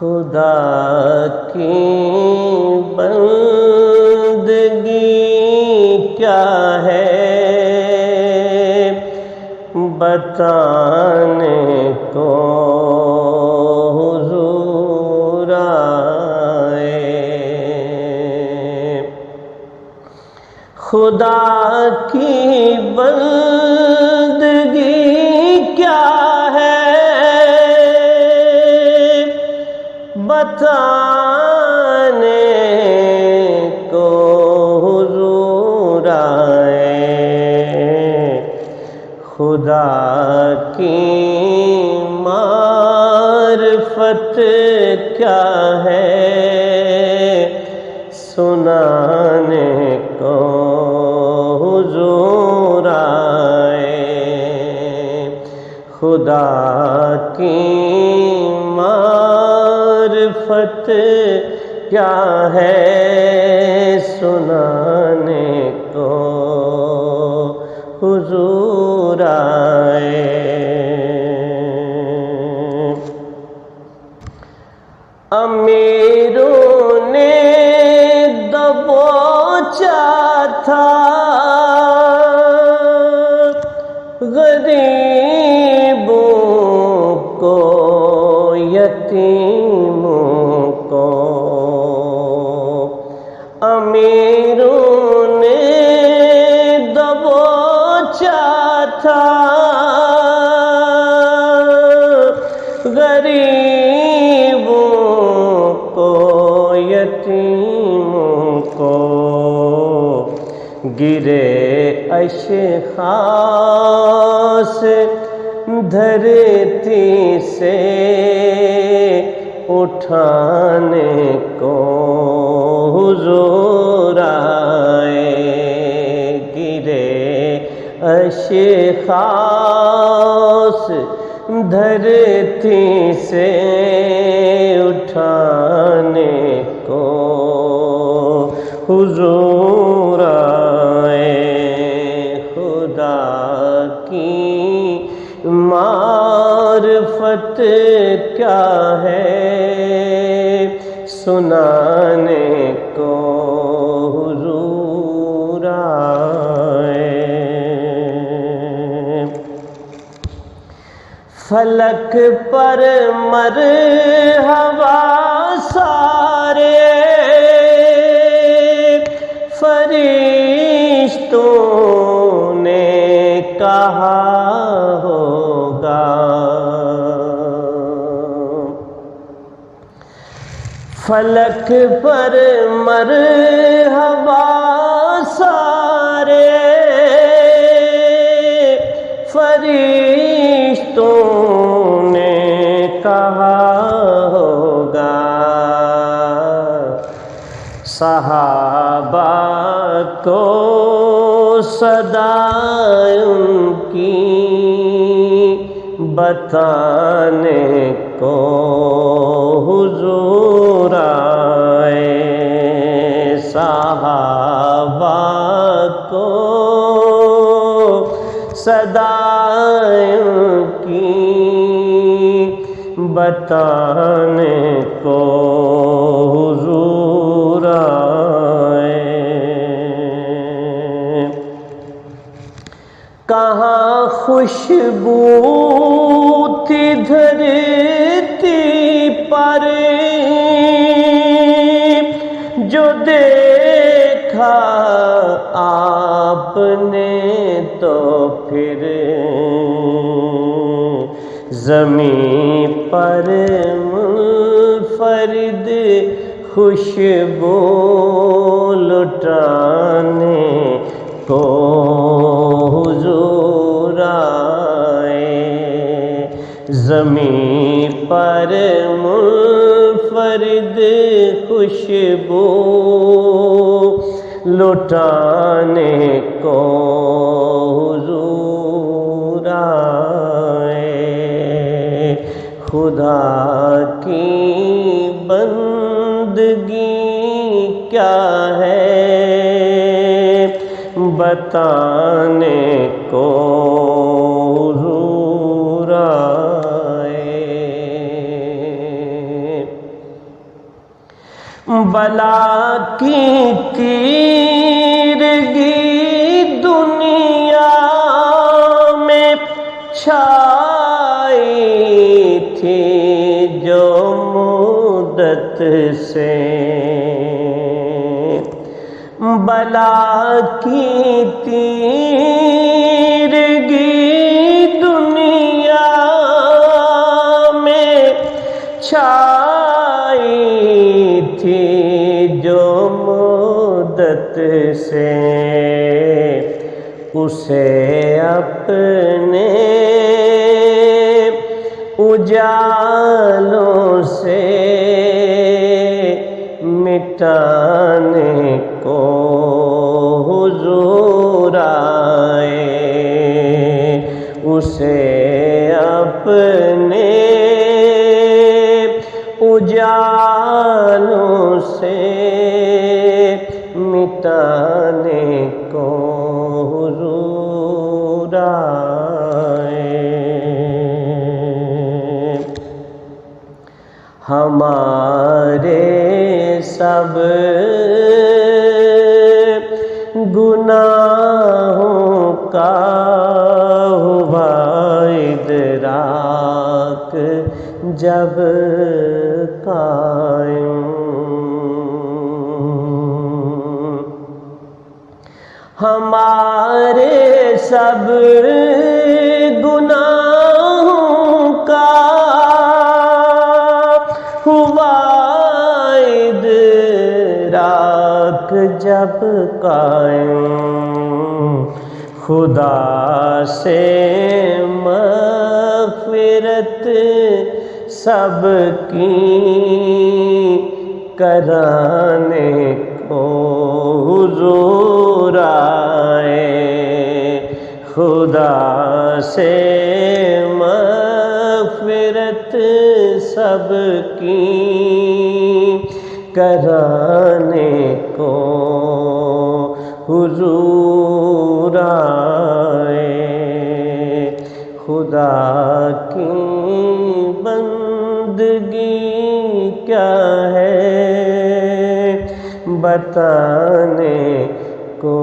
خدا کی بندگی کیا ہے بتانے کو حضور آئے۔ خدا کی بندگی کیا ہے بتانے کو حضور آئے۔ خدا کی معرفت کیا ہے سنانے کو حضور آئے۔ خدا کی معرفت کیا ہے سنانے کو حضور آئے۔ امیروں نے دبوچا تھا غریبوں کو یتیموں کو۔ امیروں نے دبوچا تھا غریبوں کو یتیموں کو۔ گرے اشخاص دھرتی سے اٹھانے کو حضور آئے۔ گرے اشخاص دھرتی سے اٹھانے کو حضور آئے۔ خدا کی معرفت کیا ہے سنانے کو حضور آئے۔ فلک پر مرحبا سارے فرشتوں نے کہا ہوگا۔ فلک پر مرحبا سارے فرشتوں نے کہا ہوگا۔ صحابہ کو صدا ان کی بتانے کو حضور آئے۔ صحابہ کو صدا ان کی بتانے کو حضور آئے۔ کہاں خوشبو تھی دھرتی پر جو دیکھا آپ نے تو پھر زمین پر منفرد خوشبو لٹانے کو حضور آئے۔ زمین پر منفرد خوشبو لٹانے کو حضور آئے۔ خدا کی بندگی کیا ہے بتانے کو حضور آئے۔ بلا کی تیرگی دنیا میں چھائی تھی جو مدت سے، بلا کی تیرگی دنیا میں چھائی تھی جو مدت سے، اسے اپنے اجالوں سے مٹانے کو حضور آئے، اسے اپنے اجالوں سے مٹانے کو حضور آئے۔ ہمارے سب گناہوں کا ہوا ادراک جب قائم، ہمارے سب گناہوں کا ہوا ادراک جب قائم، خدا سے مغفرت سب کی کرانے کو حضور آئے، خدا سے مغفرت سب کی کرانے کو حضور آئے۔ خدا کی بندگی کیا ہے بتانے کو